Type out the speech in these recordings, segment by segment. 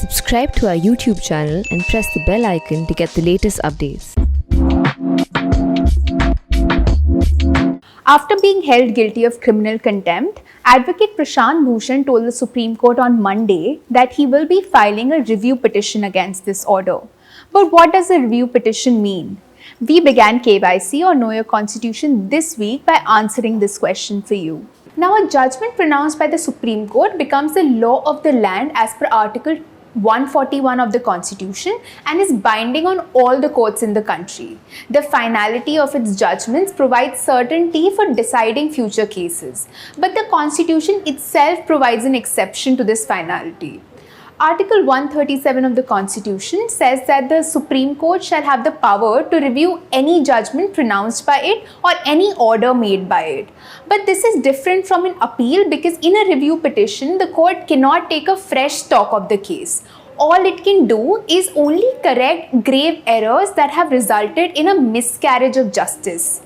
Subscribe to our YouTube channel and press the bell icon to get the latest updates. After being held guilty of criminal contempt, Advocate Prashant Bhushan told the Supreme Court on Monday that he will be filing a review petition against this order. But what does a review petition mean? We began KYC or Know Your Constitution this week by answering this question for you. Now, a judgment pronounced by the Supreme Court becomes the law of the land as per Article 141 of the Constitution and is binding on all the courts in the country. The finality of its judgments provides certainty for deciding future cases, but the Constitution itself provides an exception to this finality. Article 137 of the Constitution says that the Supreme Court shall have the power to review any judgment pronounced by it or any order made by it. But this is different from an appeal because in a review petition, the court cannot take a fresh stock of the case. All it can do is only correct grave errors that have resulted in a miscarriage of justice.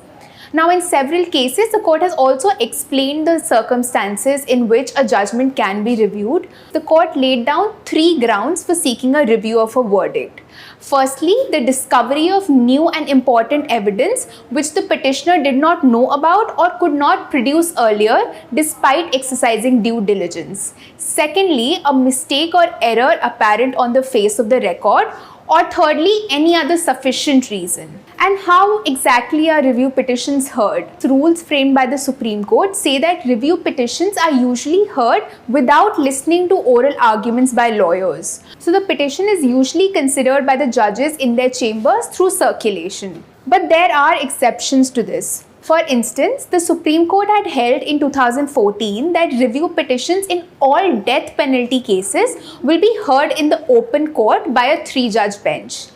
Now, in several cases, the court has also explained the circumstances in which a judgment can be reviewed. The court laid down 3 grounds for seeking a review of a verdict. Firstly, the discovery of new and important evidence which the petitioner did not know about or could not produce earlier despite exercising due diligence. Secondly, a mistake or error apparent on the face of the record. Or thirdly, any other sufficient reason. And how exactly are review petitions heard? The rules framed by the Supreme Court say that review petitions are usually heard without listening to oral arguments by lawyers. So the petition is usually considered by the judges in their chambers through circulation. But there are exceptions to this. For instance, the Supreme Court had held in 2014 that review petitions in all death penalty cases will be heard in the open court by a 3-judge bench.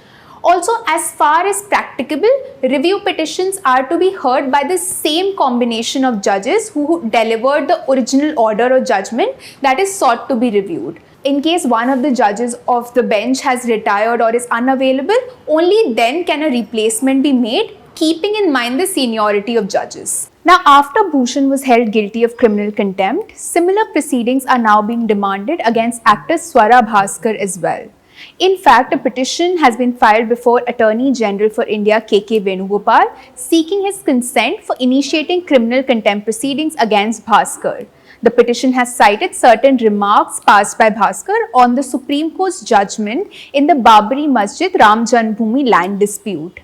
Also, as far as practicable, review petitions are to be heard by the same combination of judges who delivered the original order or judgment that is sought to be reviewed. In case one of the judges of the bench has retired or is unavailable, only then can a replacement be made, keeping in mind the seniority of judges. Now, after Bhushan was held guilty of criminal contempt, similar proceedings are now being demanded against actress Swara Bhaskar as well. In fact, a petition has been filed before Attorney General for India K.K. Venugopal seeking his consent for initiating criminal contempt proceedings against Bhaskar. The petition has cited certain remarks passed by Bhaskar on the Supreme Court's judgment in the Babri Masjid Ram Janmabhoomi land dispute.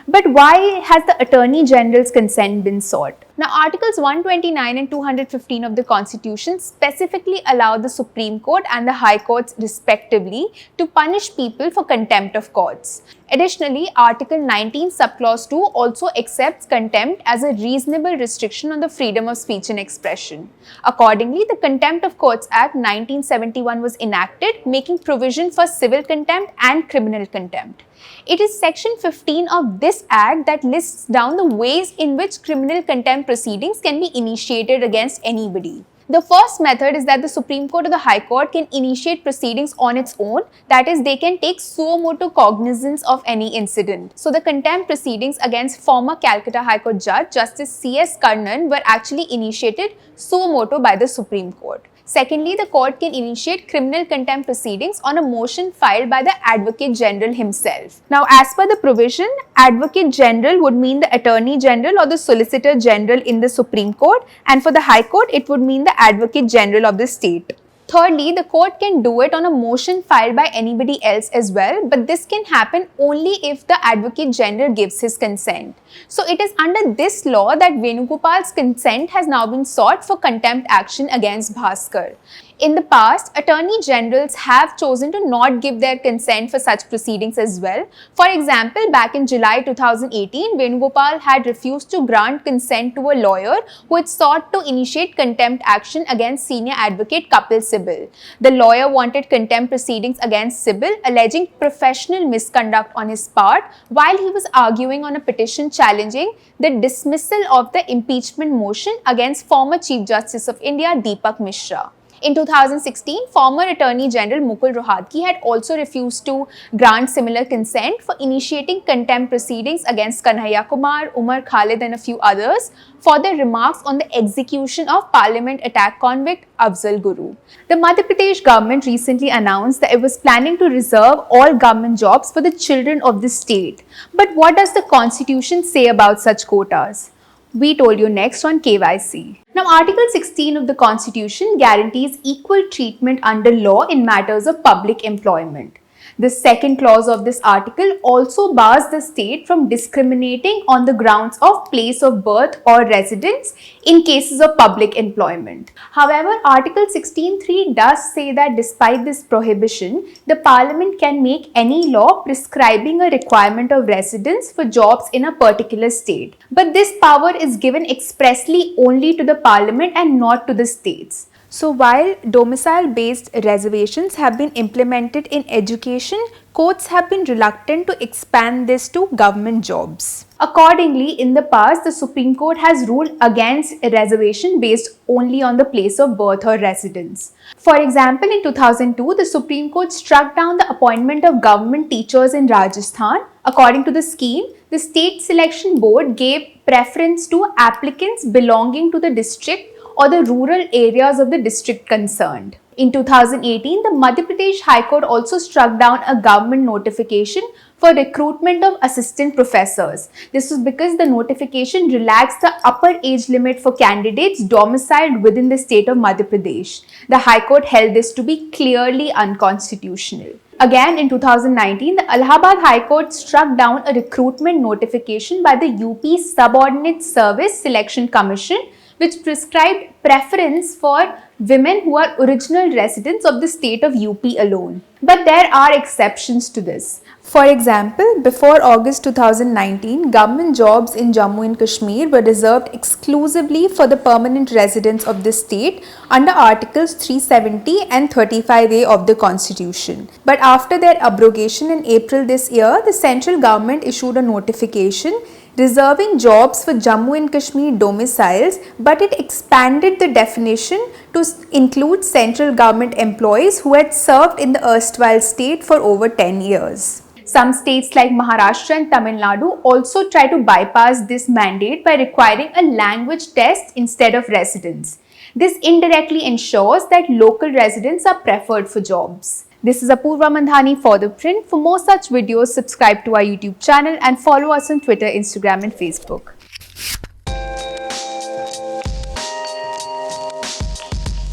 But why has the Attorney General's consent been sought? Now, Articles 129 and 215 of the Constitution specifically allow the Supreme Court and the High Courts respectively to punish people for contempt of courts. Additionally, Article 19 subclause 2 also accepts contempt as a reasonable restriction on the freedom of speech and expression. Accordingly, the Contempt of Courts Act 1971 was enacted, making provision for civil contempt and criminal contempt. It is Section 15 of this Act that lists down the ways in which criminal contempt proceedings can be initiated against anybody. The first method is that the Supreme Court or the High Court can initiate proceedings on its own, that is, they can take suo motu cognizance of any incident. So the contempt proceedings against former Calcutta High Court Judge Justice C.S. Karnan were actually initiated suo motu by the Supreme Court. Secondly, the court can initiate criminal contempt proceedings on a motion filed by the Advocate General himself. Now, as per the provision, Advocate General would mean the Attorney General or the Solicitor General in the Supreme Court, and for the High Court, it would mean the Advocate General of the state. Thirdly, the court can do it on a motion filed by anybody else as well, but this can happen only if the Advocate General gives his consent. So it is under this law that Venugopal's consent has now been sought for contempt action against Bhaskar. In the past, Attorney Generals have chosen to not give their consent for such proceedings as well. For example, back in July 2018, Venugopal had refused to grant consent to a lawyer who had sought to initiate contempt action against senior advocate Kapil Sibal. The lawyer wanted contempt proceedings against Sibal, alleging professional misconduct on his part while he was arguing on a petition challenging the dismissal of the impeachment motion against former Chief Justice of India Deepak Mishra. In 2016, former Attorney General Mukul Rohatgi had also refused to grant similar consent for initiating contempt proceedings against Kanhaiya Kumar, Umar Khalid and a few others for their remarks on the execution of Parliament attack convict Afzal Guru. The Madhya Pradesh government recently announced that it was planning to reserve all government jobs for the children of the state. But what does the constitution say about such quotas? We told you next on KYC. Now, Article 16 of the Constitution guarantees equal treatment under law in matters of public employment. The second clause of this article also bars the state from discriminating on the grounds of place of birth or residence in cases of public employment. However, Article 16(3) does say that despite this prohibition, the Parliament can make any law prescribing a requirement of residence for jobs in a particular state. But this power is given expressly only to the Parliament and not to the states. So while domicile-based reservations have been implemented in education, courts have been reluctant to expand this to government jobs. Accordingly, in the past, the Supreme Court has ruled against a reservation based only on the place of birth or residence. For example, in 2002, the Supreme Court struck down the appointment of government teachers in Rajasthan. According to the scheme, the State Selection Board gave preference to applicants belonging to the district or the rural areas of the district concerned. In 2018, the Madhya Pradesh High Court also struck down a government notification for recruitment of assistant professors. This was because the notification relaxed the upper age limit for candidates domiciled within the state of Madhya Pradesh. The High Court held this to be clearly unconstitutional. Again, in 2019, the Allahabad High Court struck down a recruitment notification by the UP Subordinate Service Selection Commission, which prescribed preference for women who are original residents of the state of UP alone. But there are exceptions to this. For example, before August 2019, government jobs in Jammu and Kashmir were reserved exclusively for the permanent residents of the state under Articles 370 and 35A of the Constitution. But after their abrogation in April this year, the central government issued a notification reserving jobs for Jammu and Kashmir domiciles, but it expanded the definition to include central government employees who had served in the erstwhile state for over 10 years. Some states like Maharashtra and Tamil Nadu also try to bypass this mandate by requiring a language test instead of residence. This indirectly ensures that local residents are preferred for jobs. This is Apurva Mandhani for The Print. For more such videos, subscribe to our YouTube channel and follow us on Twitter, Instagram and Facebook.